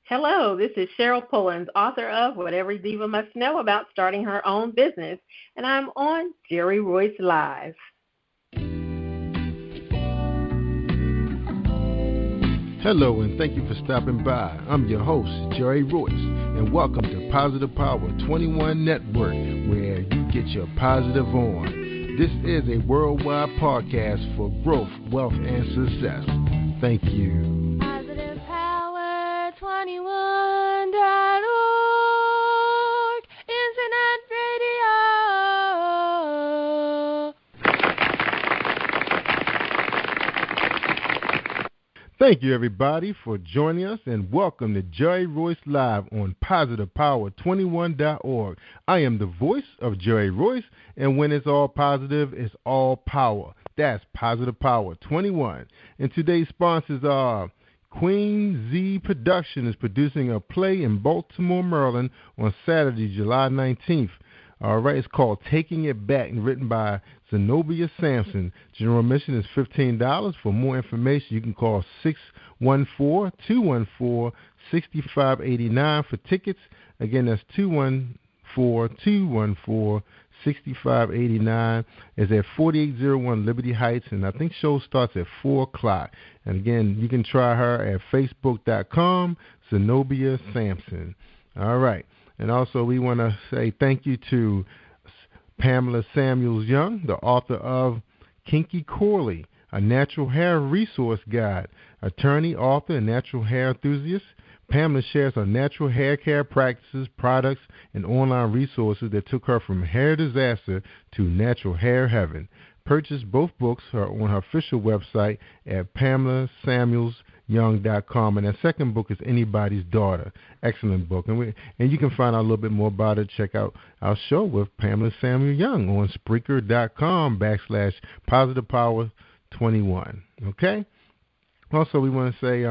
Hello, this is CHERYL Pullins, author of What Every Diva Must Know About Starting Her Own Business, and I'm on Jerry Royce Live. Hello, and thank you for stopping by. I'm your host, Jerry Royce, and welcome to Positive Power 21 Network, where you get your positive on. This is a worldwide podcast for growth, wealth, and success. Thank you. 21.org, Internet Radio. Thank you, everybody, for joining us, and welcome to Jerry Royce Live on PositivePower21.org. I am the voice of Jerry Royce, and when it's all positive, it's all power. That's Positive Power 21. And today's sponsors are Queen Z Production is producing a play in Baltimore, Maryland on Saturday, July 19th. All right, it's called Taking It Back and written by Zenobia Sampson. General admission is $15. For more information, you can call 614-214-6589 for tickets. Again, that's 214-214-6589. It's at 4801 Liberty Heights, and I think show starts at 4 o'clock. And again, you can try her at facebook.com, Zenobia Sampson. All right. And also we want to say thank you to Pamela Samuels-Young, the author of Kinky Corley, a natural hair resource guide, attorney, author, and natural hair enthusiast. Pamela shares her natural hair care practices, products, and online resources that took her from hair disaster to natural hair heaven. Purchase both books on her official website at PamelaSamuelsYoung.com. And that second book is Anybody's Daughter. Excellent book. And you can find out a little bit more about it. Check out our show with Pamela Samuel Young on Spreaker.com/PositivePower21. Okay? Also, we want to say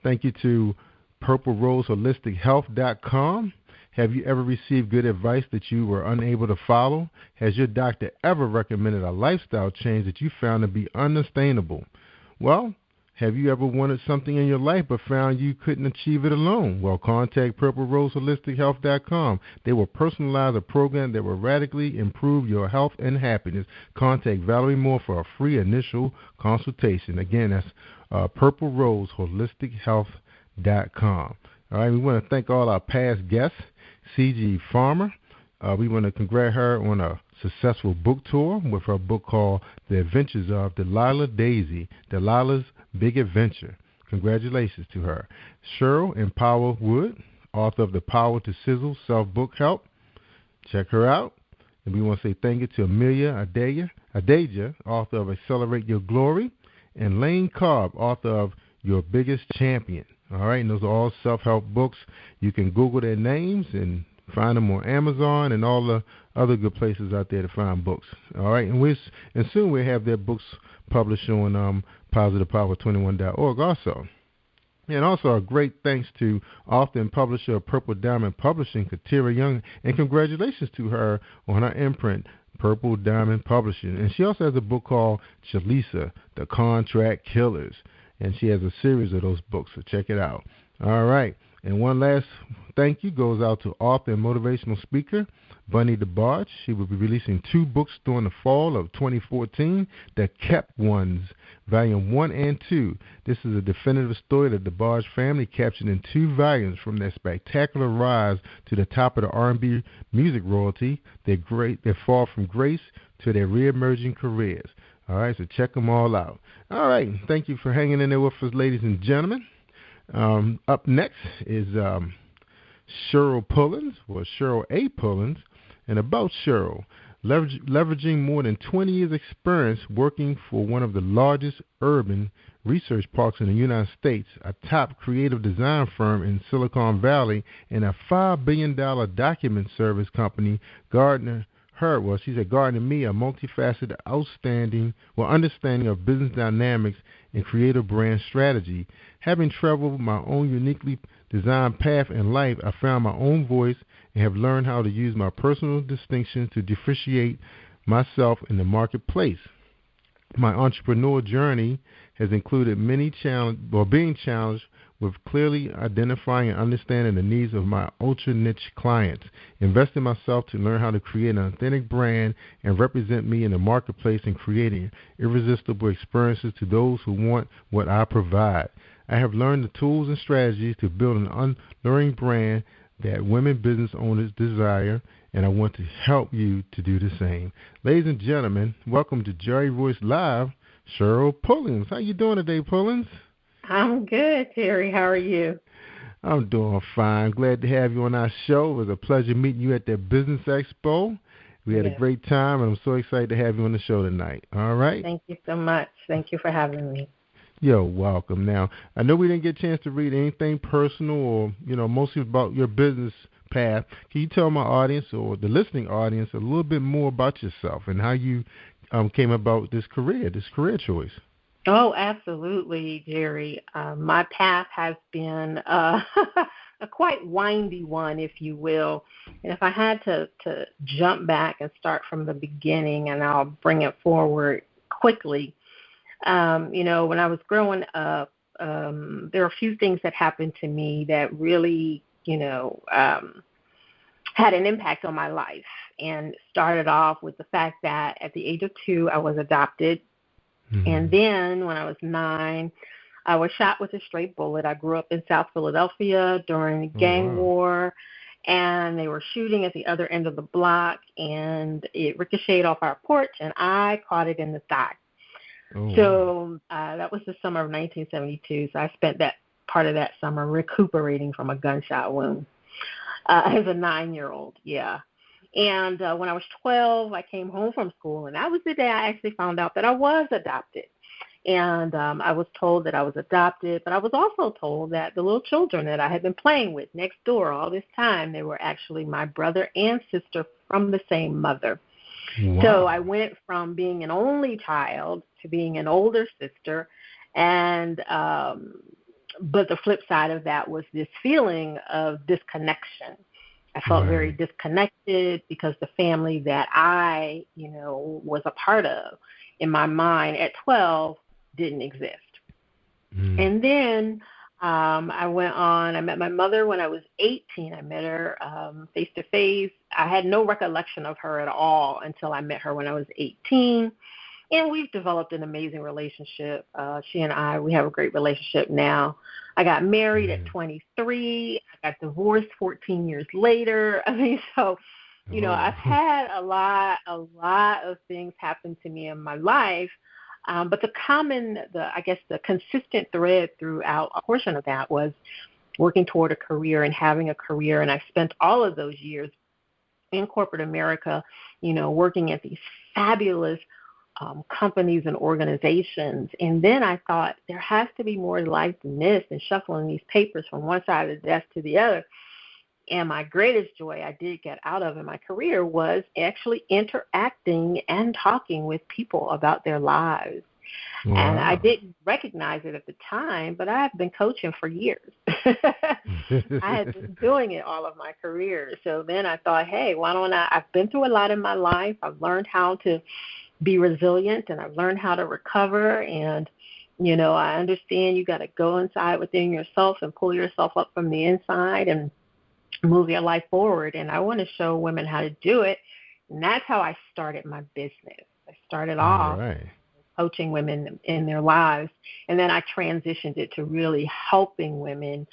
thank you to PurpleRoseHolisticHealth.com. Have you ever received good advice that you were unable to follow? Has your doctor ever recommended a lifestyle change that you found to be unsustainable? Well, have you ever wanted something in your life but found you couldn't achieve it alone? Well, contact PurpleRoseHolisticHealth.com. They will personalize a program that will radically improve your health and happiness. Contact Valerie Moore for a free initial consultation. Again, that's PurpleRoseHolisticHealth.com. All right, we want to thank all our past guests. C.G. Farmer, we want to congratulate her on a successful book tour with her book called The Adventures of Delilah Daisy, Delilah's Big Adventure. Congratulations to her. Cheryl Empower Wood, author of The Power to Sizzle Self-Book Help. Check her out. And we want to say thank you to Amelia Adeja, author of Accelerate Your Glory, and Lane Cobb, author of Your Biggest Champion. All right, and those are all self-help books. You can Google their names and find them on Amazon and all the other good places out there to find books. All right, and soon we'll have their books published on PositivePower21.org also. And also a great thanks to author and publisher of Purple Diamond Publishing, Katira Young, and congratulations to her on her imprint, Purple Diamond Publishing. And she also has a book called Chalisa, The Contract Killers. And she has a series of those books, so check it out. All right. And one last thank you goes out to author and motivational speaker Bunny DeBarge. She will be releasing 2 books during the fall of 2014, The Kept Ones, Volume 1 and 2. This is a definitive story of the DeBarge family captured in 2 volumes from their spectacular rise to the top of the R&B music royalty, their fall from grace to their re-emerging careers. All right, so check them all out. All right, thank you for hanging in there with us, ladies and gentlemen. Up next is CHERYL Pullins, or Cheryl A. Pullins, and about Cheryl. Leveraging more than 20 years' experience working for one of the largest urban research parks in the United States, a top creative design firm in Silicon Valley, and a $5 billion document service company, she said, garnered me a multifaceted, understanding of business dynamics and creative brand strategy. Having traveled my own uniquely designed path in life, I found my own voice and have learned how to use my personal distinctions to differentiate myself in the marketplace. My entrepreneurial journey has included being challenged with clearly identifying and understanding the needs of my ultra-niche clients, invest in myself to learn how to create an authentic brand and represent me in the marketplace and creating irresistible experiences to those who want what I provide. I have learned the tools and strategies to build an alluring brand that women business owners desire, and I want to help you to do the same. Ladies and gentlemen, welcome to Jerry Royce Live, CHERYL Pullins. How you doing today, Pullins? I'm good, Terry. How are you? I'm doing fine. Glad to have you on our show. It was a pleasure meeting you at the Business Expo. We had a great time, and I'm so excited to have you on the show tonight. All right? Thank you so much. Thank you for having me. You're welcome. Now, I know we didn't get a chance to read anything personal or, mostly about your business path. Can you tell my audience or the listening audience a little bit more about yourself and how you came about this career choice? Oh, absolutely, Jerry. My path has been a quite windy one, if you will. And if I had to jump back and start from the beginning, and I'll bring it forward quickly, when I was growing up, there are a few things that happened to me that really, had an impact on my life, and started off with the fact that at the age of 2, I was adopted. Mm-hmm. And then when I was 9, I was shot with a stray bullet. I grew up in South Philadelphia during the gang war, and they were shooting at the other end of the block, and it ricocheted off our porch, and I caught it in the thigh. So that was the summer of 1972, so I spent that part of that summer recuperating from a gunshot wound as a 9-year-old, And when I was 12, I came home from school, and that was the day I actually found out that I was adopted. And I was told that I was adopted, but I was also told that the little children that I had been playing with next door all this time, they were actually my brother and sister from the same mother. Wow. So I went from being an only child to being an older sister, and but the flip side of that was this feeling of disconnection. I felt very disconnected because the family that I, was a part of in my mind at 12 didn't exist. Mm. And then I went on. I met my mother when I was 18. I met her face to face. I had no recollection of her at all until I met her when I was 18. And we've developed an amazing relationship. She and I, we have a great relationship now. I got married at 23. I got divorced 14 years later. I mean, so, I've had a lot of things happen to me in my life. But the consistent thread throughout a portion of that was working toward a career and having a career. And I spent all of those years in corporate America, working at these fabulous companies and organizations. And then I thought there has to be more to life than this, and shuffling these papers from one side of the desk to the other. And my greatest joy I did get out of in my career was actually interacting and talking with people about their lives. Wow. And I didn't recognize it at the time, but I have been coaching for years. I had been doing it all of my career. So then I thought, hey, why don't I've been through a lot in my life. I've learned how to be resilient, and I've learned how to recover. And, I understand you got to go inside within yourself and pull yourself up from the inside and move your life forward. And I want to show women how to do it. And that's how I started my business. I started off coaching women in their lives, and then I transitioned it to really helping women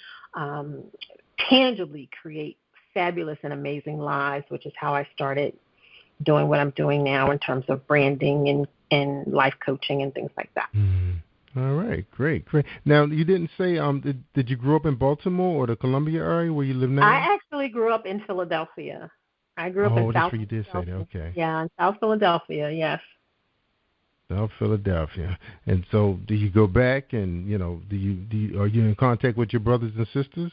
tangibly create fabulous and amazing lives, which is how I started doing what I'm doing now in terms of branding and life coaching and things like that. All right, great. Now, you didn't say, did you grow up in Baltimore or the Columbia area where you live now? I actually grew up in Philadelphia. I grew up in South Philadelphia. You did say that, okay. Yeah, in South Philadelphia, yes. South Philadelphia. And so do you go back and, are you in contact with your brothers and sisters?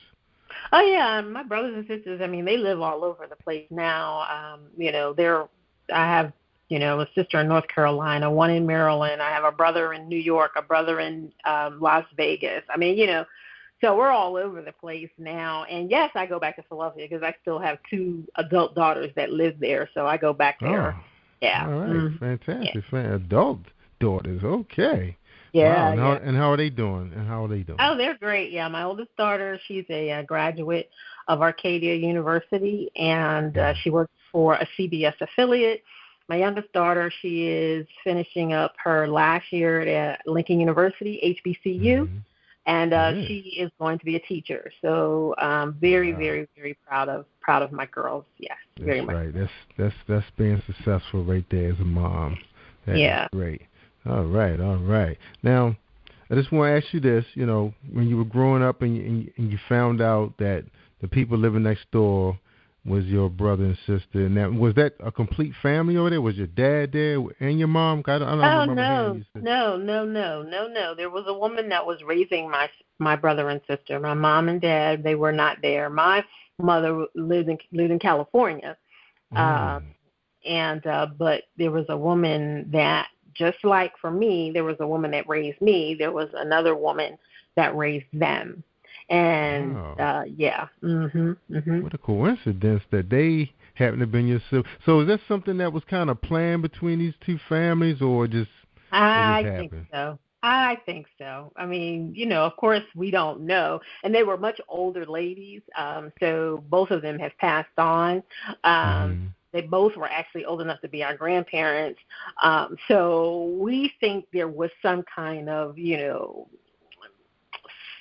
Oh, yeah, my brothers and sisters, they live all over the place now. I have, a sister in North Carolina, one in Maryland. I have a brother in New York, a brother in Las Vegas. So we're all over the place now. And, yes, I go back to Philadelphia because I still have 2 adult daughters that live there, so I go back there. Yeah. All right, fantastic. Yeah. Adult daughters, okay. Yeah, Wow. yeah. And how are they doing? Oh, they're great. Yeah, my oldest daughter, she's a graduate of Arcadia University, and she works for a CBS affiliate. My youngest daughter, she is finishing up her last year at Lincoln University, HBCU, and she is going to be a teacher. So very, very, very proud of my girls. Yes, very much. That's right. That's being successful right there as a mom. That is great. All right. Now, I just want to ask you this. You know, when you were growing up and you found out that the people living next door was your brother and sister, and was that a complete family over there? Was your dad there and your mom? I don't remember hearing you say. No. There was a woman that was raising my brother and sister. My mom and dad, they were not there. My mother lived in California, but there was a woman that, just like for me, there was a woman that raised me. There was another woman that raised them. And, What a coincidence that they happen to have been your siblings. So is that something that was kind of planned between these two families, or just I think so. I mean, you know, of course we don't know. And they were much older ladies, so both of them have passed on. They both were actually old enough to be our grandparents. So we think there was some kind of, you know,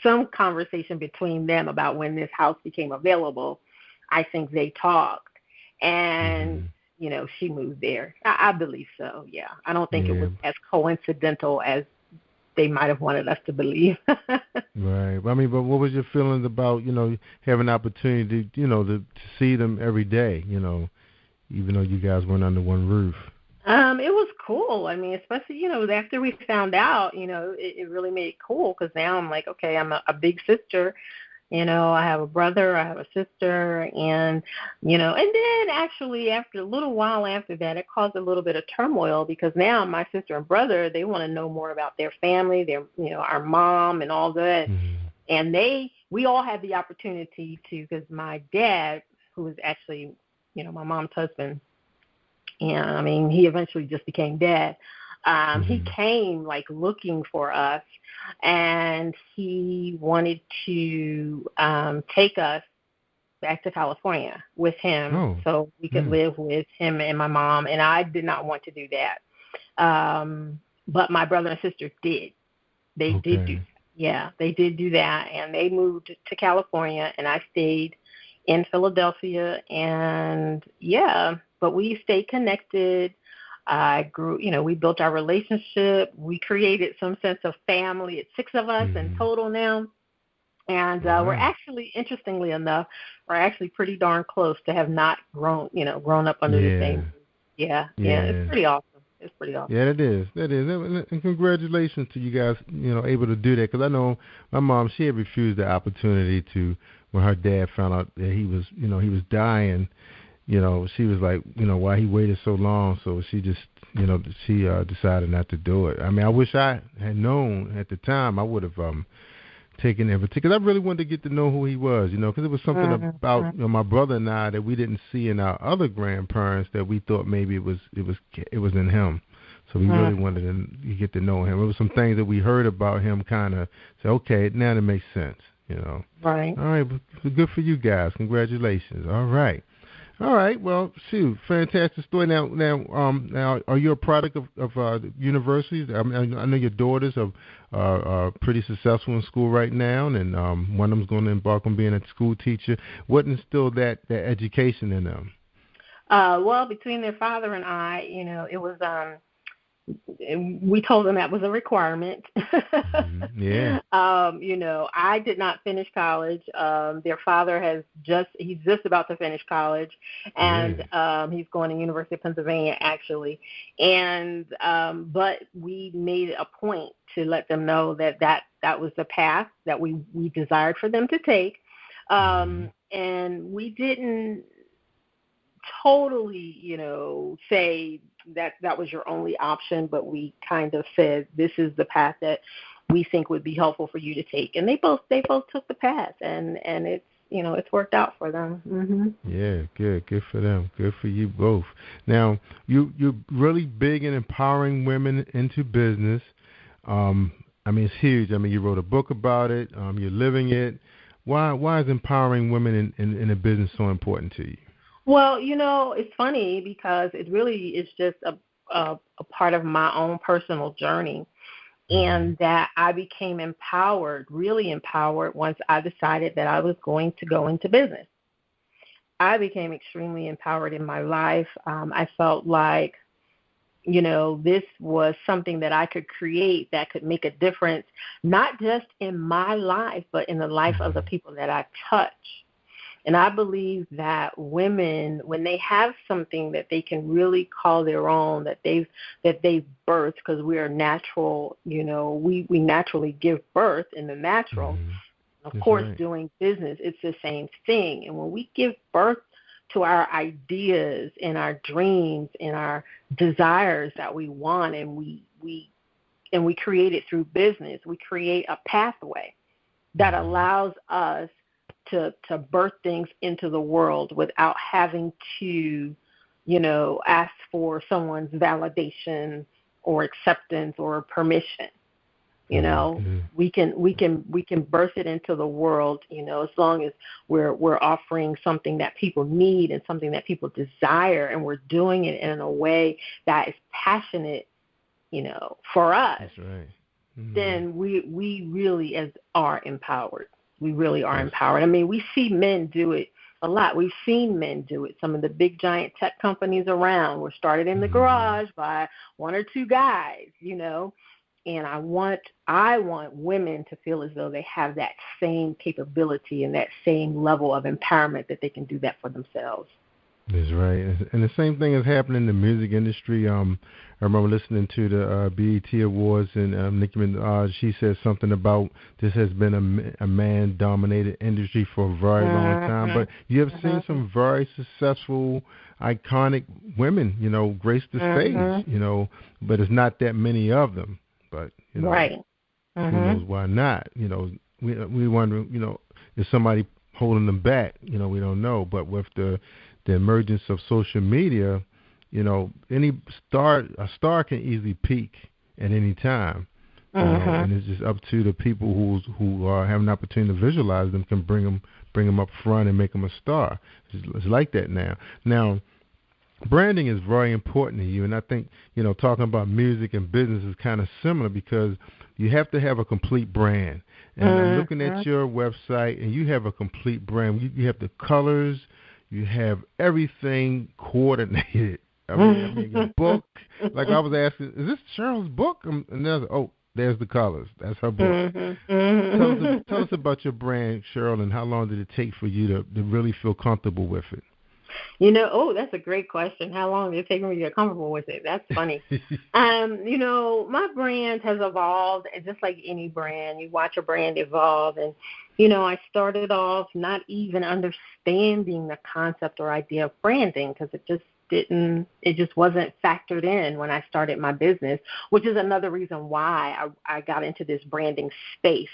some conversation between them about when this house became available. I think they talked, and you know, she moved there. I believe so. Yeah, I don't think it was as coincidental as they might have wanted us to believe. Right. I mean, but what was your feelings about, you know, having an opportunity, you know, to see them every day, you know, even though you guys weren't under one roof? It was cool. I mean, especially, you know, after we found out, you know, it really made it cool, because now I'm like, okay, I'm a big sister. You know, I have a brother, I have a sister, and, you know, and then actually after a little while after that, it caused a little bit of turmoil, because now my sister and brother, they want to know more about their family, their, you know, our mom and all that. And we all had the opportunity to, because my dad, who was actually, you know, my mom's husband, and I mean, he eventually just became dad. He came like looking for us, and he wanted to take us back to California with him so we could live with him and my mom. And I did not want to do that. But my brother and sister did. They did do that. Yeah, they did do that. And they moved to California, and I stayed in Philadelphia. And yeah, but we stayed connected. I grew, you know, we built our relationship. We created some sense of family. It's 6 of us in total now. And we're actually, interestingly enough, we're actually pretty darn close to have not grown up under the same roof. Yeah, it's pretty awesome. It's pretty awesome. Yeah, it is. And congratulations to you guys, you know, able to do that. Because I know my mom, she had refused the opportunity to, when her dad found out that he was dying. You know, she was like, you know, why he waited so long. So she just, you know, she decided not to do it. I mean, I wish I had known at the time. I would have taken everything, because I really wanted to get to know who he was, you know, because it was something about, you know, my brother and I that we didn't see in our other grandparents that we thought maybe it was in him. So we really wanted to get to know him. It was some things that we heard about him, kind of say, okay, now that makes sense, you know. Right. All right, but good for you guys. Congratulations. All right. Well, shoot, fantastic story. Now, are you a product of universities? I know your daughters are pretty successful in school right now, and one of them's going to embark on being a school teacher. What instilled that education in them? Well, between their father and I, you know, it was we told them that was a requirement. Yeah. You know, I did not finish college. Their father he's just about to finish college, and he's going to University of Pennsylvania, actually. And but we made it a point to let them know that was the path that we desired for them to take. And we didn't totally, you know, say that was your only option, but we kind of said, this is the path that we think would be helpful for you to take. And they both took the path, and it's, you know, it's worked out for them. Yeah, good for them. Good for you both. Now, you're really big in empowering women into business. I mean, it's huge. I mean, you wrote a book about it. You're living it. Why is empowering women in a business so important to you? Well, it's funny because it really is just a part of my own personal journey, and that I became empowered, really empowered, once I decided that I was going to go into business. I became extremely empowered in my life. I felt like, this was something that I could create that could make a difference, not just in my life, but in the life of the people that I touch. And I believe that women, when they have something that they can really call their own, that they've birthed, because we are natural, we naturally give birth in the natural. Of course, right. Doing business, it's the same thing. And when we give birth to our ideas and our dreams and our desires that we want, and we create it through business, we create a pathway that allows us to birth things into the world without having to, ask for someone's validation or acceptance or permission. We can birth it into the world, as long as we're offering something that people need and something that people desire, and we're doing it in a way that is passionate, for us. That's right. Then we really are empowered. We really are empowered. I mean, we see men do it a lot. We've seen men do it. Some of the big giant tech companies around were started in the garage by one or two guys, And I want women to feel as though they have that same capability and that same level of empowerment, that they can do that for themselves. That's right. And the same thing is happening in the music industry. I remember listening to the BET Awards, and Nicki Minaj, she said something about this has been a man-dominated industry for a very long time. But you have seen some very successful, iconic women, grace the stage, but it's not that many of them. But, right. Who knows why not? We wonder, is somebody holding them back? We don't know. But with the emergence of social media, a star can easily peak at any time. And it's just up to the people who have an opportunity to visualize them, can bring them up front and make them a star. It's like that now. Now, branding is very important to you, and I think, talking about music and business is kind of similar, because you have to have a complete brand. And I'm looking at your website, and you have a complete brand. You have the colors, you have everything coordinated. I mean, your book. Like I was asking, is this Cheryl's book? And there's the colors. That's her book. Tell us about your brand, Cheryl, and how long did it take for you to really feel comfortable with it? That's a great question. How long did it take me to get comfortable with it? That's funny. My brand has evolved, and just like any brand, you watch a brand evolve. And, I started off not even understanding the concept or idea of branding, because it just wasn't factored in when I started my business, which is another reason why I got into this branding space,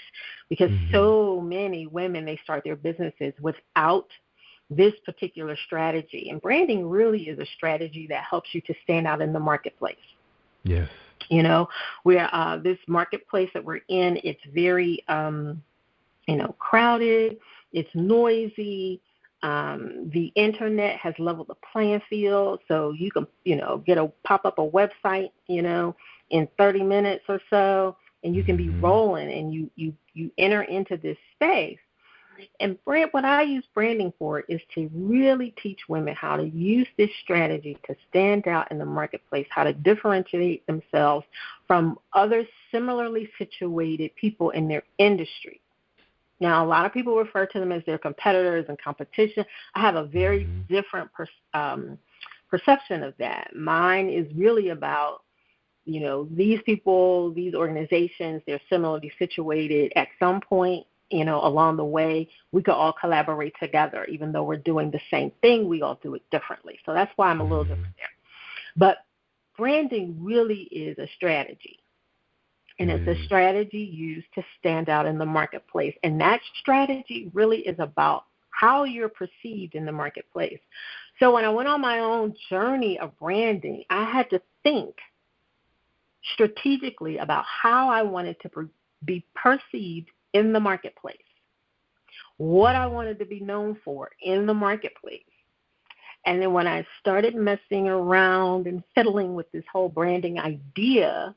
because so many women, they start their businesses without this particular strategy. And branding really is a strategy that helps you to stand out in the marketplace. Yes. Where this marketplace that we're in, it's very, crowded. It's noisy. The internet has leveled the playing field, so you can, pop up a website, in 30 minutes or so, and you can be rolling, and you enter into this space. And what I use branding for is to really teach women how to use this strategy to stand out in the marketplace, how to differentiate themselves from other similarly situated people in their industry. Now, a lot of people refer to them as their competitors and competition. I have a very different perception of that. Mine is really about, these people, these organizations, they're similarly situated. At some point, along the way, we could all collaborate together. Even though we're doing the same thing, we all do it differently. So that's why I'm a little different there. But branding really is a strategy. And it's a strategy used to stand out in the marketplace. And that strategy really is about how you're perceived in the marketplace. So when I went on my own journey of branding, I had to think, strategically about how I wanted to be perceived in the marketplace, what I wanted to be known for in the marketplace. And then when I started messing around and fiddling with this whole branding idea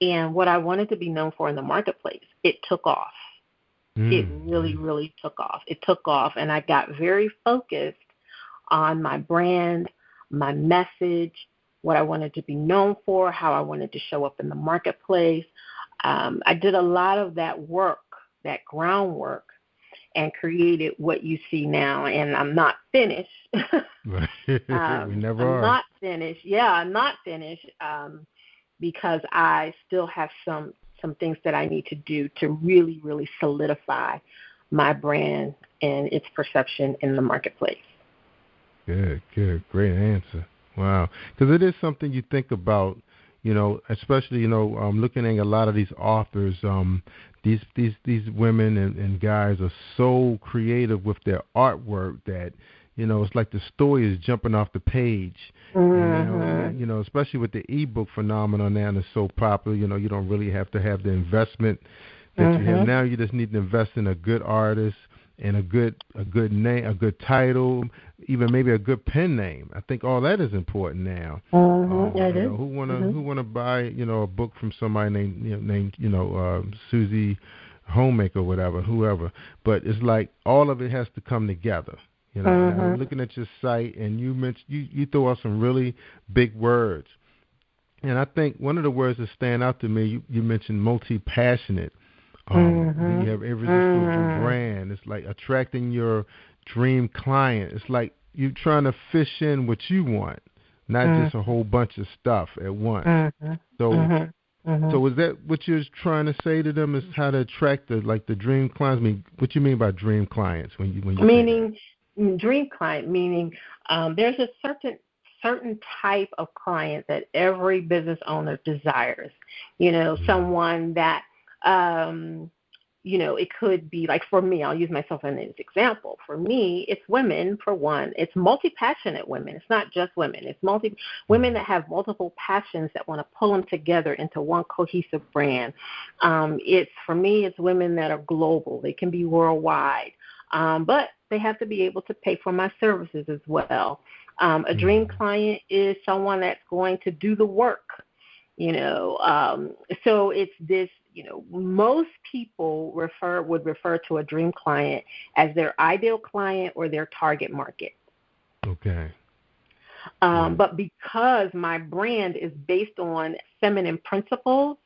and what I wanted to be known for in the marketplace, it took off. It really, really took off. It took off, and I got very focused on my brand, my message, what I wanted to be known for, how I wanted to show up in the marketplace. I did a lot of that work, that groundwork, and created what you see now. And I'm not finished. We never are. I'm not finished. Yeah, I'm not finished because I still have some things that I need to do to really, really solidify my brand and its perception in the marketplace. Good. Great answer. Wow. Because it is something you think about, especially, looking at a lot of these authors, these women and guys are so creative with their artwork that, it's like the story is jumping off the page. And, especially with the ebook phenomenon now that's so popular, you don't really have to have the investment that you have now. You just need to invest in a good artist and a good name, a good title, even maybe a good pen name. I think all that is important now. Who wanna buy a book from somebody named Susie Homemaker or whoever. But it's like all of it has to come together. I'm looking at your site, and you mentioned you throw out some really big words, and I think one of the words that stand out to me, you mentioned multi-passionate. You have irresistible brand. It's like attracting your dream client. It's like you're trying to fish in what you want, not just a whole bunch of stuff at once. So is that what you're trying to say to them? Is how to attract the dream clients? I mean, what you mean by dream clients when you meaning dream client, meaning there's a certain type of client that every business owner desires. Someone that it could be like, for me, I'll use myself as an example. For me, it's women, for one. It's multi-passionate women. It's not just women. It's women that have multiple passions that want to pull them together into one cohesive brand. For me, it's women that are global. They can be worldwide. But they have to be able to pay for my services as well. A dream client is someone that's going to do the work, so it's this, most people would refer to a dream client as their ideal client or their target market. Okay. But because my brand is based on feminine principles,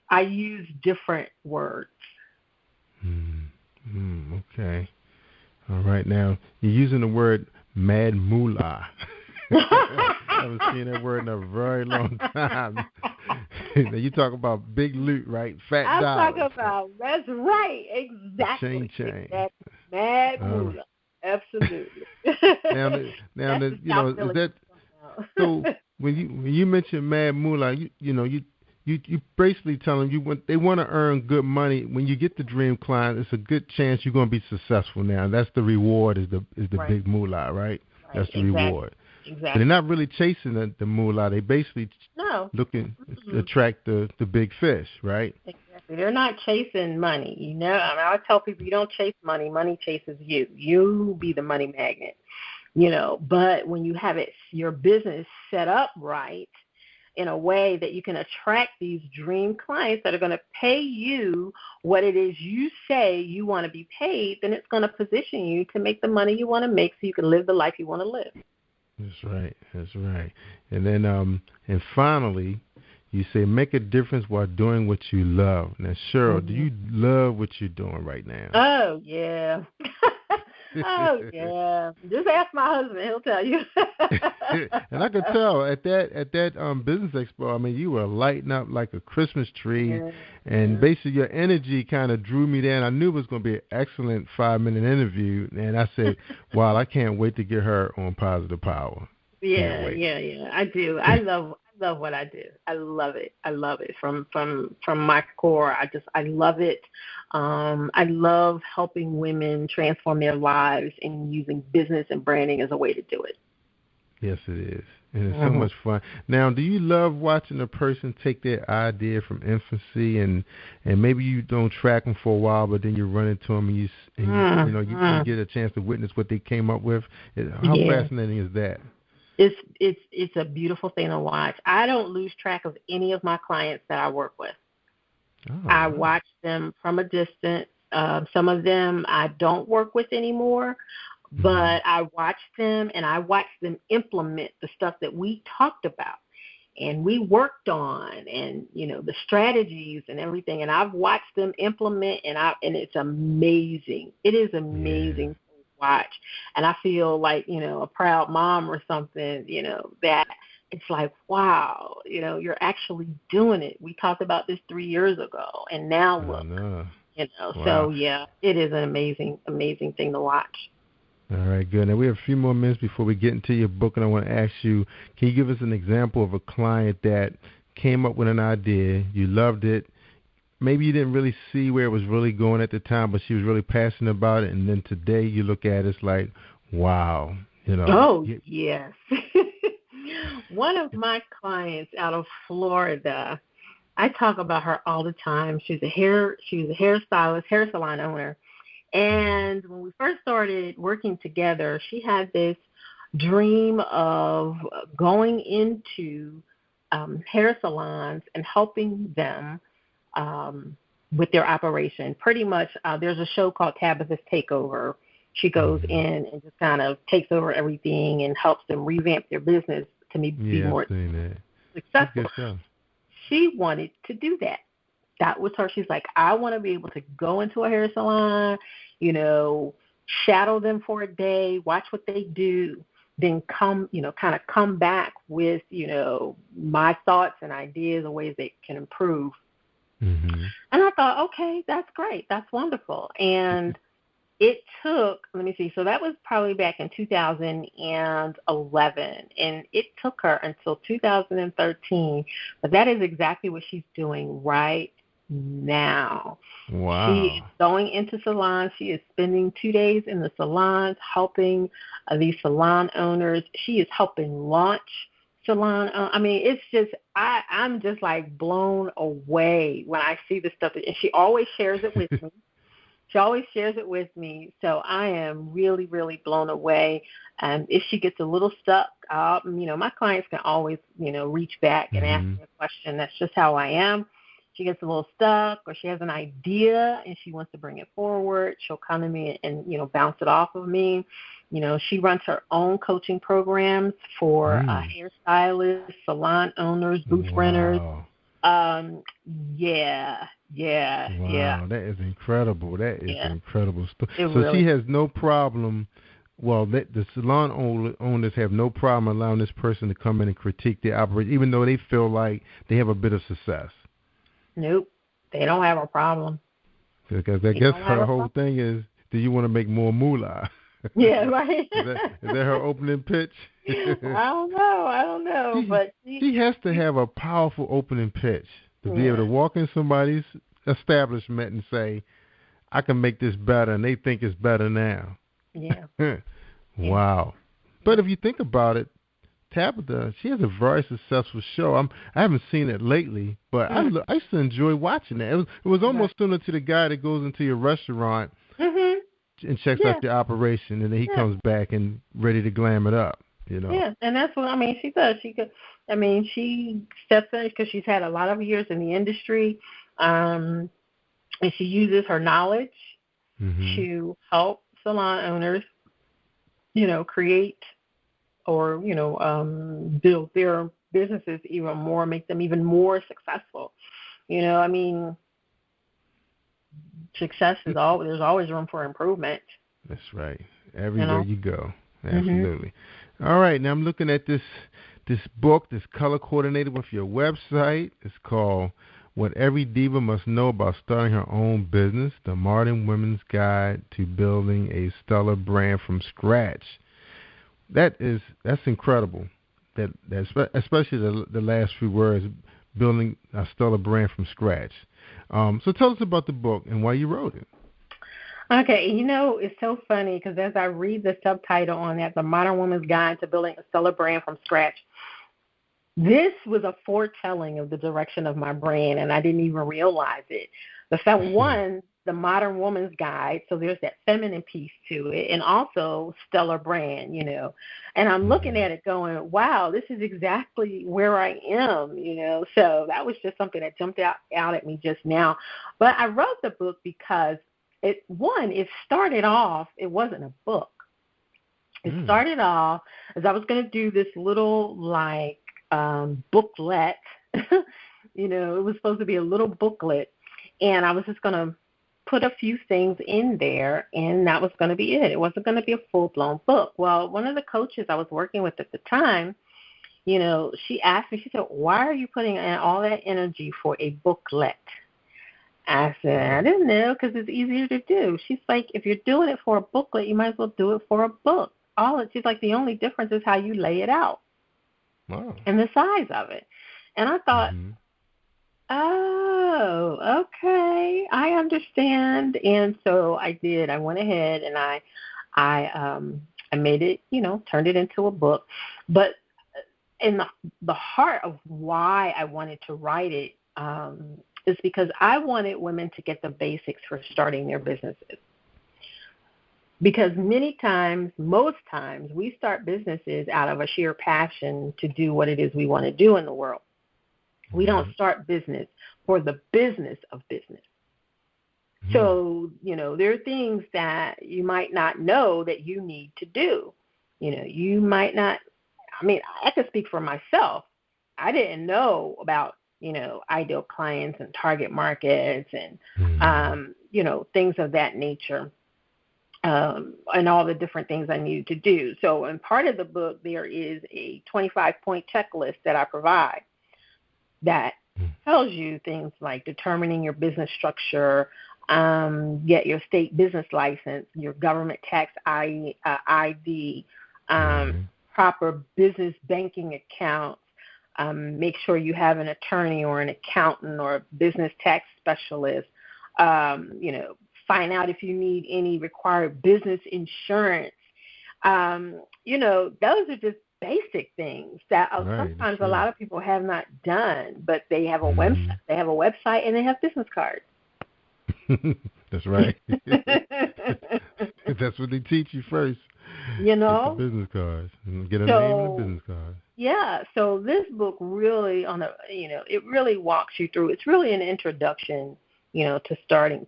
I use different words. Okay. All right. Now, you're using the word mad moolah. I haven't seen that word in a very long time. You talk about big loot, right? Fat dollars. That's right. Exactly. Chain. Mad moolah. Absolutely. Now, is that so? When you mention mad moolah, you basically tell them they want to earn good money. When you get the dream client, it's a good chance you're going to be successful. Now, that's the reward is the right. Big moolah, right? That's the reward. Exactly. But they're not really chasing the moolah. They basically looking to attract the big fish, right? Exactly. They're not chasing money. I tell people, you don't chase money. Money chases you. You be the money magnet. But when you have your business set up right, in a way that you can attract these dream clients that are going to pay you what it is you say you want to be paid, then it's going to position you to make the money you want to make so you can live the life you want to live. That's right. And then, and finally, you say make a difference while doing what you love. Now, Cheryl, do you love what you're doing right now? Oh, yeah. Oh, yeah. Just ask my husband. He'll tell you. And I could tell at that business expo, I mean, you were lighting up like a Christmas tree. Yeah. And basically your energy kind of drew me there. And I knew it was going to be an excellent 5-minute interview. And I said, wow, I can't wait to get her on Positive Power. Yeah. I do. I love what I do. I love it. From my core. I love it. I love helping women transform their lives and using business and branding as a way to do it. Yes, it is. And it's so much fun. Now, do you love watching a person take their idea from infancy and maybe you don't track them for a while, but then you run into them and you get a chance to witness what they came up with? How fascinating is that? It's a beautiful thing to watch. I don't lose track of any of my clients that I work with. I watch them from a distance. Some of them I don't work with anymore. But I watched them, and I watched them implement the stuff that we talked about and we worked on, and, the strategies and everything. And I've watched them implement, and it's amazing. It is amazing to watch. And I feel like, a proud mom or something, that it's like, wow, you're actually doing it. We talked about this 3 years ago, and now look, Wow. So, yeah, it is an amazing, amazing thing to watch. All right, good. Now, we have a few more minutes before we get into your book, and I want to ask you, can you give us an example of a client that came up with an idea, you loved it, maybe you didn't really see where it was really going at the time, but she was really passionate about it, and then today you look at it, it's like, wow. Oh, yes. One of my clients out of Florida, I talk about her all the time. She was a hairstylist, hair salon owner. And when we first started working together, she had this dream of going into hair salons and helping them with their operation. Pretty much, there's a show called Tabitha's Takeover. She goes in and just kind of takes over everything and helps them revamp their business to be more successful. She wanted to do that. That was her. She's like, I want to be able to go into a hair salon, shadow them for a day, watch what they do, then kind of come back with, my thoughts and ideas and ways they can improve. And I thought, okay, that's great. That's wonderful. And it took, so that was probably back in 2011, and it took her until 2013. But that is exactly what she's doing right now. Wow. She is going into salons. She is spending 2 days in the salons helping these salon owners. She is helping launch salon. It's just, I'm just like blown away when I see this stuff. And she always shares it with me. So I am really, really blown away. If she gets a little stuck, my clients can always, reach back and ask me a question. That's just how I am. She gets a little stuck, or she has an idea and she wants to bring it forward, she'll come to me and, bounce it off of me. She runs her own coaching programs for hairstylists, salon owners, booth renters. Wow, that is incredible. That is incredible stuff. She has no problem. Well, the salon owners have no problem allowing this person to come in and critique their operation, even though they feel like they have a bit of success. Nope, they don't have a problem. Because I guess her whole thing is, do you want to make more moolah? Yeah, right. Is that her opening pitch? I don't know. But she has to have a powerful opening pitch to be able to walk in somebody's establishment and say, I can make this better, and they think it's better now. Yeah. Wow. But if you think about it, Tabitha, she has a very successful show. I haven't seen it lately, but I used to enjoy watching it. It was almost similar to the guy that goes into your restaurant and checks out the operation, and then he comes back and ready to glam it up. Yeah, and that's what she does. She steps in because she's had a lot of years in the industry, and she uses her knowledge to help salon owners, create or, build their businesses even more, make them even more successful. Success is there's always room for improvement. That's right. Everywhere you go. Absolutely. All right. Now I'm looking at this book, this color coordinated with your website. It's called What Every Diva Must Know About Starting Her Own Business, The Modern Women's Guide to Building a Stellar Brand from Scratch. That's incredible. That especially the last few words, building a stellar brand from scratch. So tell us about the book and why you wrote it. Okay, it's so funny because as I read the subtitle on that, The Modern Woman's Guide to Building a Stellar Brand from Scratch, this was a foretelling of the direction of my brand, and I didn't even realize it. The fact, one, the Modern Woman's Guide, so there's that feminine piece to it, and also stellar brand, And I'm looking at it going, wow, this is exactly where I am, So that was just something that jumped out at me just now. But I wrote the book because, it started off, it wasn't a book. It started off as I was going to do this little, booklet. It was supposed to be a little booklet, and I was just going to put a few things in there, and that was going to be it. It wasn't going to be a full-blown book. Well, one of the coaches I was working with at the time, she asked me, she said, why are you putting in all that energy for a booklet? I said, I didn't know, because it's easier to do. She's like, if you're doing it for a booklet, you might as well do it for a book. She's like, the only difference is how you lay it out. Wow. And the size of it. And I thought, oh, okay, I understand. And so I did. I went ahead and I made it, turned it into a book. But in the heart of why I wanted to write it is because I wanted women to get the basics for starting their businesses. Because most times, we start businesses out of a sheer passion to do what it is we want to do in the world. We don't start business for the business of business. So, there are things that you might not know that you need to do. You might not, I could speak for myself. I didn't know about, ideal clients and target markets and, things of that nature. And all the different things I needed to do. So in part of the book, there is a 25-point checklist that I provide that tells you things like determining your business structure, get your state business license, your government tax ID, proper business banking accounts, make sure you have an attorney or an accountant or a business tax specialist, find out if you need any required business insurance. Those are just basic things that sometimes a lot of people have not done, but they have a website. They have a website and they have business cards. That's right. That's what they teach you first. Get the business cards. Get a name and a business card. Yeah. So this book really it really walks you through. It's really an introduction to starting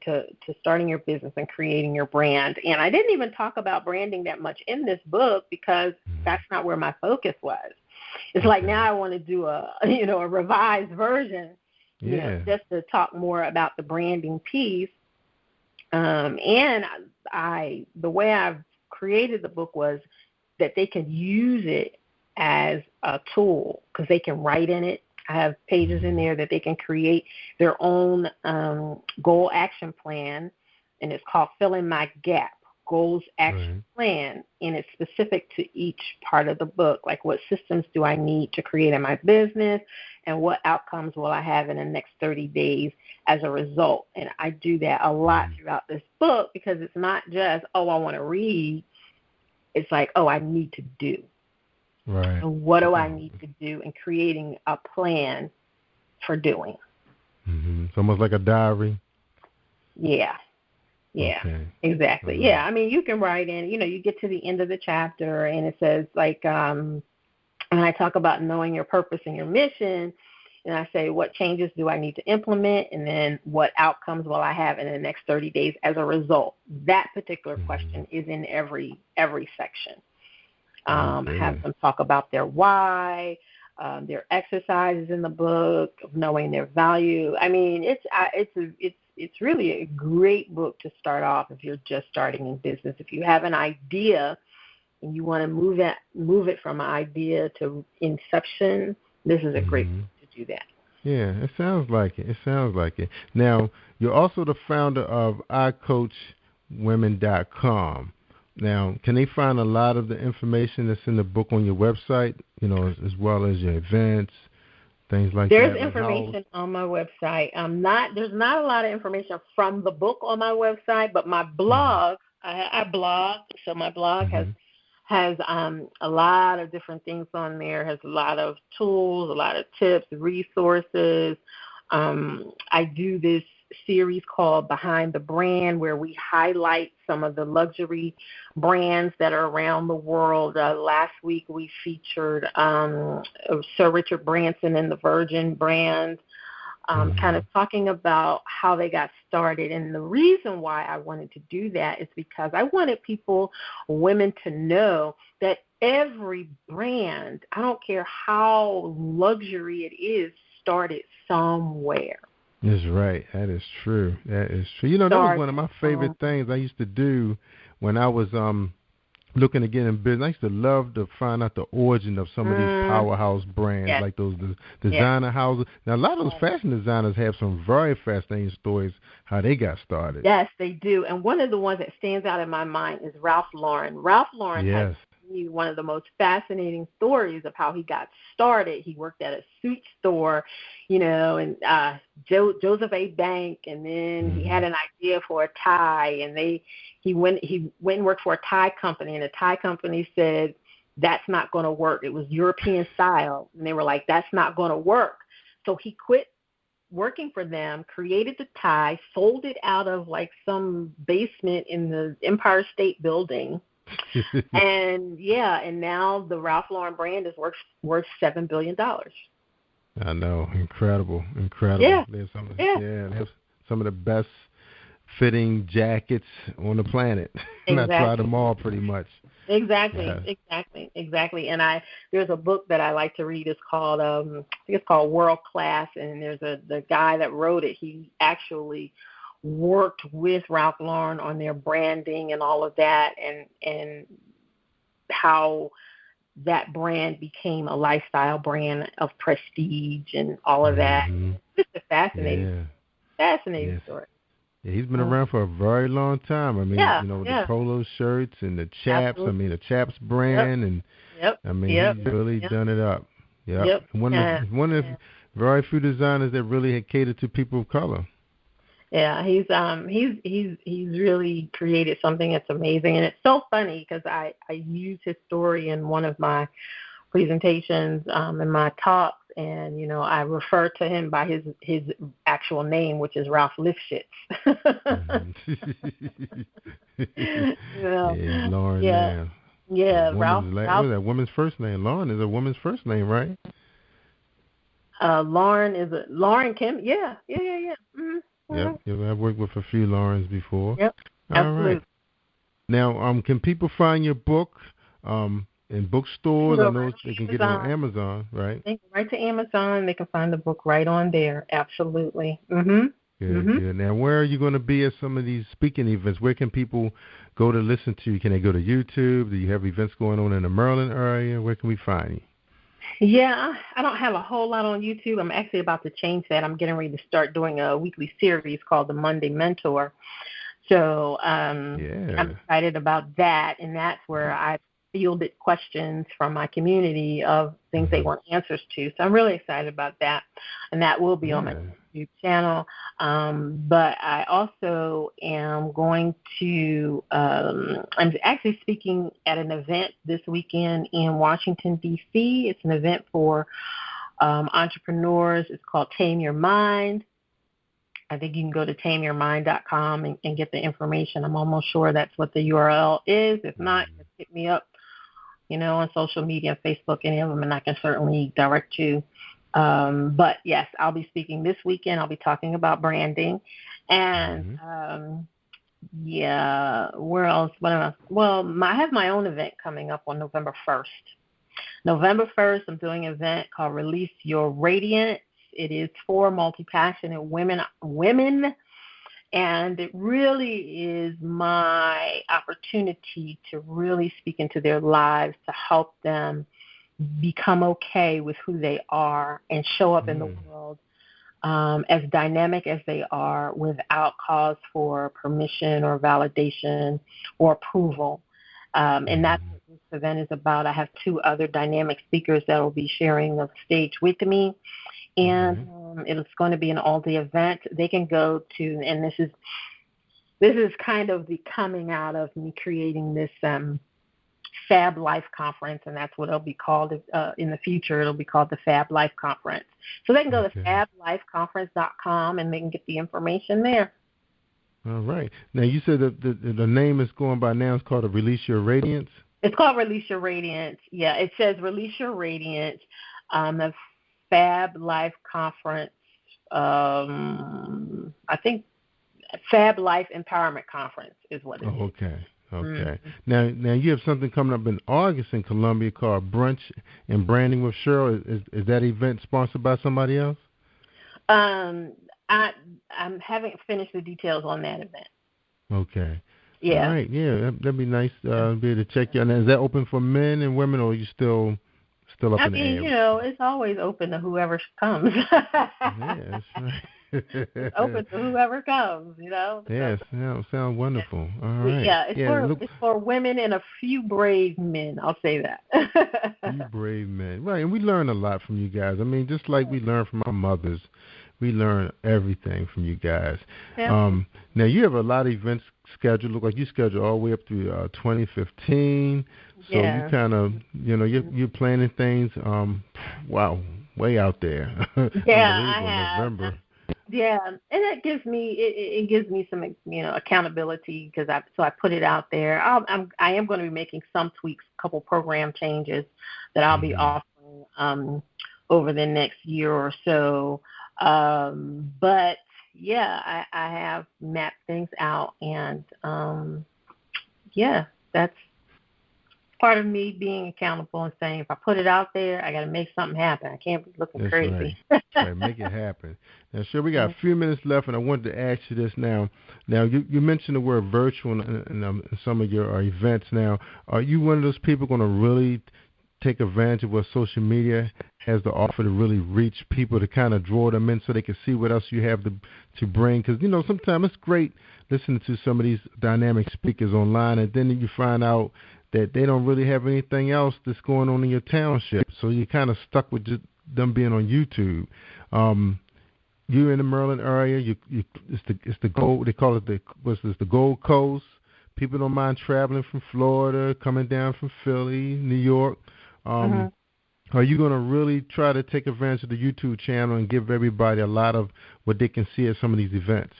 your business and creating your brand. And I didn't even talk about branding that much in this book because that's not where my focus was. It's like now I want to do a revised version, just to talk more about the branding piece. And the way I've created the book was that they can use it as a tool because they can write in it. I have pages in there that they can create their own goal action plan, and it's called Fill in My Gap, Goals Action Plan, and it's specific to each part of the book, like what systems do I need to create in my business and what outcomes will I have in the next 30 days as a result. And I do that a lot throughout this book because it's not just, I want to read. It's like, I need to do. Right. So what do I need to do in creating a plan for doing? It's almost like a diary. Yeah. Okay. Exactly. Mm-hmm. Yeah, you can write in, you get to the end of the chapter and it says when I talk about knowing your purpose and your mission, and I say what changes do I need to implement and then what outcomes will I have in the next 30 days as a result. That particular question is in every section. Have them talk about their why, their exercises in the book, of knowing their value. It's really a great book to start off if you're just starting in business. If you have an idea and you want to move it from idea to inception, this is a great book to do that. Yeah, it sounds like it. Now, you're also the founder of iCoachWomen.com. Now, can they find a lot of the information that's in the book on your website, as well as your events, things like There's that? information on my website. There's not a lot of information from the book on my website, but my blog, I blog, so my blog has a lot of different things on there. Has a lot of tools, a lot of tips, resources. I do this series called Behind the Brand, where we highlight some of the luxury brands that are around the world. Last week we featured Sir Richard Branson and the Virgin brand, kind of talking about how they got started. And the reason why I wanted to do that is because I wanted women to know that every brand, I don't care how luxury it is, started somewhere. That's right. That is true. That is true. You know, that was one of my favorite things I used to do when I was looking to get in business. I used to love to find out the origin of some of these powerhouse brands, like those designer houses. Now, a lot of those fashion designers have some very fascinating stories how they got started. Yes, they do. And one of the ones that stands out in my mind is Ralph Lauren. Ralph Lauren has one of the most fascinating stories of how he got started. He worked at a suit store, and Joseph A. Bank, and then he had an idea for a tie, and he went and worked for a tie company, and the tie company said, that's not going to work. It was European style, and they were like, that's not going to work. So he quit working for them, created the tie, sold it out of like some basement in the Empire State Building. and now the Ralph Lauren brand is worth $7 billion. I know, incredible. Yeah. They have some of the best fitting jackets on the planet. And I tried them all pretty much. Exactly. And there's a book that I like to read. It's called I think it's called World Class, and there's the guy that wrote it. He actually worked with Ralph Lauren on their branding and all of that, and how that brand became a lifestyle brand of prestige and all of that. It's just a fascinating story. Yeah, he's been around for a very long time. I mean, with the polo shirts and the chaps. Absolutely. I mean, the chaps brand, and I mean, he's really done it up. One of the very few designers that really had catered to people of color. Yeah, he's really created something that's amazing, and it's so funny because I use his story in one of my presentations in my talks, and I refer to him by his actual name, which is Ralph Lifshitz. Lauren. Ralph. What is that woman's first name? Lauren is a woman's first name, right? Lauren Kim. Yeah. Mm-hmm. Yep. I've worked with a few Laurens before. Yep. All right. Now, can people find your book in bookstores? I know they can get it on Amazon, right? They go right to Amazon. They can find the book right on there. Absolutely. Mm-hmm. Good. Now, where are you going to be at some of these speaking events? Where can people go to listen to you? Can they go to YouTube? Do you have events going on in the Maryland area? Where can we find you? Yeah, I don't have a whole lot on YouTube. I'm actually about to change that. I'm getting ready to start doing a weekly series called The Monday Mentor. So I'm excited about that, and that's where I fielded questions from my community of things they want answers to. So I'm really excited about that, and that will be on my YouTube channel. But I also am going to I'm actually speaking at an event this weekend in Washington, D.C. It's an event for entrepreneurs. It's called Tame Your Mind. I think you can go to tameyourmind.com and get the information. I'm almost sure that's what the URL is. If not, just hit me up, on social media, Facebook, any of them, and I can certainly direct you. But yes, I'll be speaking this weekend. I'll be talking about branding, and where else? I have my own event coming up on November 1st. November 1st, I'm doing an event called Release Your Radiance. It is for multi-passionate women, and it really is my opportunity to really speak into their lives to help them become okay with who they are and show up in the world as dynamic as they are without cause for permission or validation or approval. And that's what this event is about. I have two other dynamic speakers that will be sharing the stage with me. and it's going to be an all-day event. They can go to, and this is kind of the coming out of me creating this Fab Life Conference, and that's what it'll be called in the future. It'll be called the Fab Life Conference. So they can go to fablifeconference.com, and they can get the information there. All right. Now, you said that the name is going by now. It's called Release Your Radiance? It's called Release Your Radiance. Yeah, it says Release Your Radiance, the Fab Life Conference. I think Fab Life Empowerment Conference is what it is. Okay. Now you have something coming up in August in Columbia called Brunch and Branding with Cheryl. Is that event sponsored by somebody else? I haven't finished the details on that event. Okay. Yeah. All right. Yeah, that'd be nice to be able to check you out. Is that open for men and women, or are you still up in the air? You know, it's always open to whoever comes. Yeah, that's right. It's open to whoever comes, you know. Yes, sounds wonderful. All right. Yeah, it's for women and a few brave men. I'll say that. You brave men, right? And we learn a lot from you guys. I mean, just like we learn from our mothers, we learn everything from you guys. Yeah. Now you have a lot of events scheduled. Look like you scheduled all the way up through 2015. So you kind of, you're planning things. Wow, way out there. Yeah, I have. November. Yeah, and it gives me some accountability because I put it out there. I am going to be making some tweaks, a couple program changes that I'll be offering over the next year or so. But yeah, I have mapped things out, and that's part of me being accountable and saying, if I put it out there, I got to make something happen. I can't be looking crazy. Right, make it happen. Now, sure, we got a few minutes left, and I wanted to ask you this now. Now, you mentioned the word virtual in some of your events. Now, are you one of those people going to really take advantage of what social media has to offer to really reach people, to kind of draw them in so they can see what else you have to bring? Because, sometimes it's great listening to some of these dynamic speakers online, and then you find out that they don't really have anything else that's going on in your township. So you're kind of stuck with just them being on YouTube. You're in the Maryland area. It's the gold. They call it the Gold Coast. People don't mind traveling from Florida, coming down from Philly, New York. Are you going to really try to take advantage of the YouTube channel and give everybody a lot of what they can see at some of these events?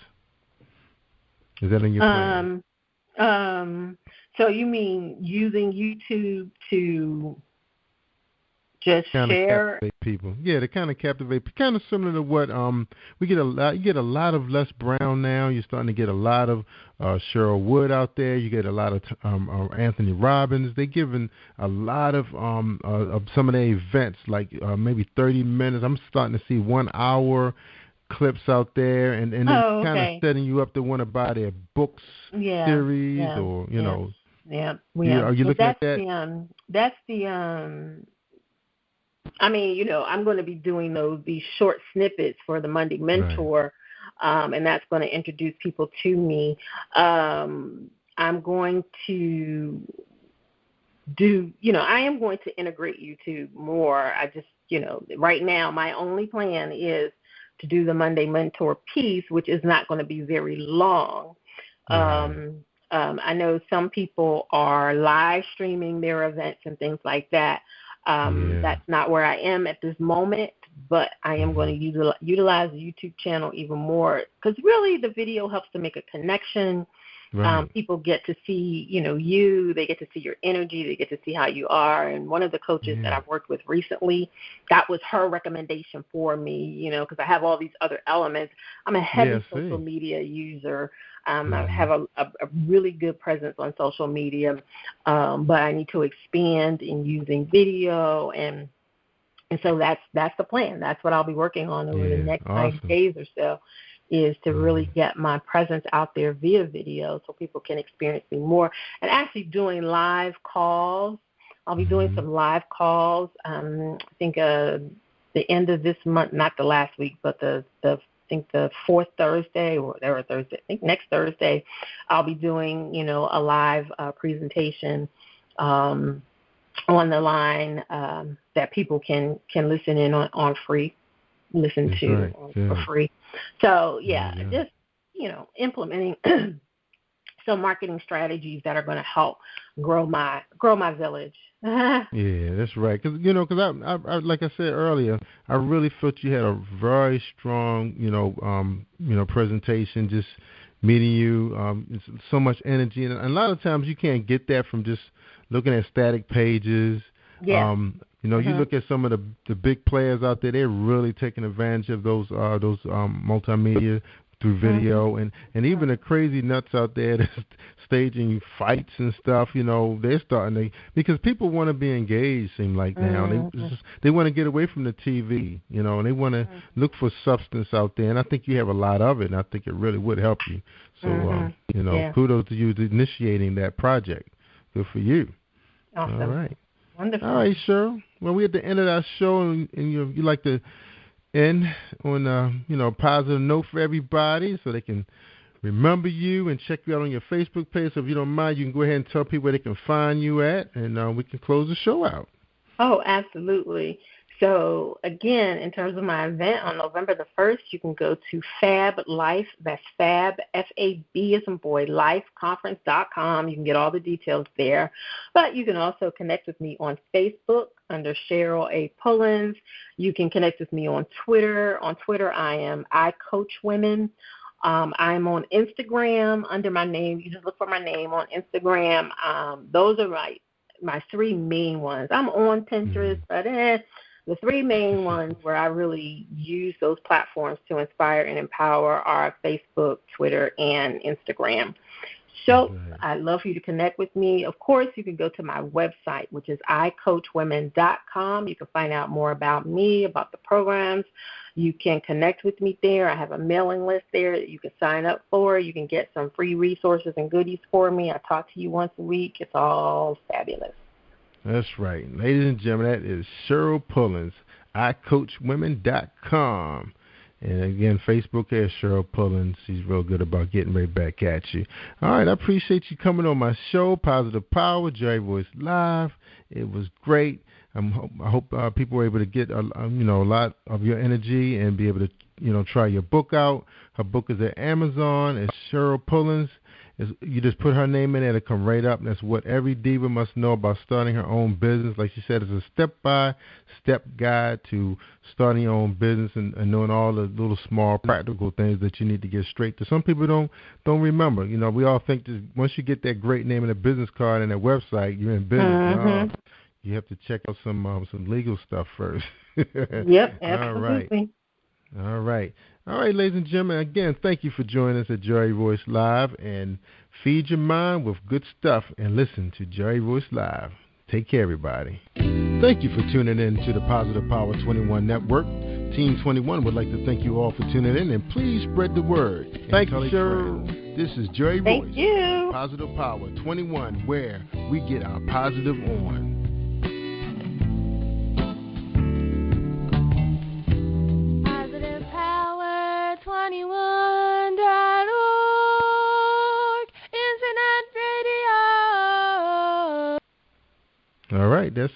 Is that in your plan? So you mean using YouTube to just kind share? Of captivate people. Yeah, to kind of captivate. Kind of similar to what we get a lot. You get a lot of Les Brown now. You're starting to get a lot of Cheryl Wood out there. You get a lot of Anthony Robbins. They're giving a lot of some of their events, like maybe 30 minutes. I'm starting to see 1 hour clips out there, and it's kind of setting you up to want to buy their books series or Yeah, are you looking at that? That's the I mean, I'm going to be doing these short snippets for the Monday Mentor, and that's going to introduce people to me. I'm going to I am going to integrate YouTube more. I just, right now my only plan is to do the Monday Mentor piece, which is not going to be very long. I know some people are live streaming their events and things like that. That's not where I am at this moment, but I am going to utilize the YouTube channel even more, because really the video helps to make a connection. People get to see, you. They get to see your energy. They get to see how you are. And one of the coaches that I've worked with recently, that was her recommendation for me, because I have all these other elements. I'm a heavy social media user. I have a really good presence on social media, but I need to expand in using video, and so that's the plan. That's what I'll be working on over the next 5 days or so, is to really get my presence out there via video so people can experience me more. And actually doing live calls. I'll be doing some live calls. I think the end of this month, not the last week, but the fourth Thursday or whatever Thursday. I think next Thursday, I'll be doing a live presentation on the line that people can listen in on free. listen That's to right. for free. So just implementing some marketing strategies that are going to help grow my village. Yeah, that's right. Because I like I said earlier, I really felt you had a very strong presentation. Just meeting you, it's so much energy, and a lot of times you can't get that from just looking at static pages. Yeah. You look at some of the big players out there; they're really taking advantage of those multimedia through video, and even the crazy nuts out there that's staging fights and stuff. They're starting to, because people want to be engaged. Seem like now they want to get away from the TV, and they want to look for substance out there. And I think you have a lot of it, and I think it really would help you. So kudos to you initiating that project. Good for you. Awesome. All right. Wonderful. All right, Cheryl. Well, we're at the end of our show, and you like to end on a positive note for everybody, so they can remember you and check you out on your Facebook page. So if you don't mind, you can go ahead and tell people where they can find you at, and we can close the show out. Oh, absolutely. So, again, in terms of my event on November the 1st, you can go to Fab Life, that's Fab, F-A-B as in boy, lifeconference.com. You can get all the details there. But you can also connect with me on Facebook under Cheryl A. Pullins. You can connect with me on Twitter. On Twitter, I Coach Women. I'm on Instagram under my name. You just look for my name on Instagram. Those are my three main ones. I'm on Pinterest, but the three main ones where I really use those platforms to inspire and empower are Facebook, Twitter, and Instagram. So I'd love for you to connect with me. Of course, you can go to my website, which is icoachwomen.com. You can find out more about me, about the programs. You can connect with me there. I have a mailing list there that you can sign up for. You can get some free resources and goodies for me. I talk to you once a week. It's all fabulous. That's right. Ladies and gentlemen, that is Cheryl Pullins, iCoachWomen.com. And again, Facebook has Cheryl Pullins. She's real good about getting right back at you. All right, I appreciate you coming on my show, Positive Power, Jerry Voice Live. It was great. I hope people were able to get a lot of your energy and be able to try your book out. Her book is at Amazon. It's Cheryl Pullins. You just put her name in there to come right up. And that's what every diva must know about starting her own business. Like she said, it's a step-by-step guide to starting your own business and knowing all the little small practical things that you need to get straight to. Some people don't remember. We all think that once you get that great name and a business card and a website, you're in business. You have to check out some legal stuff first. Yep, absolutely. All right, ladies and gentlemen, again, thank you for joining us at Jerry Voice Live, and feed your mind with good stuff and listen to Jerry Voice Live. Take care, everybody. Thank you for tuning in to the Positive Power 21 Network. Team 21 would like to thank you all for tuning in, and please spread the word. Thank you, sir. This is Jerry Voice. Thank you. Positive Power 21, where we get our positive on. All right, that's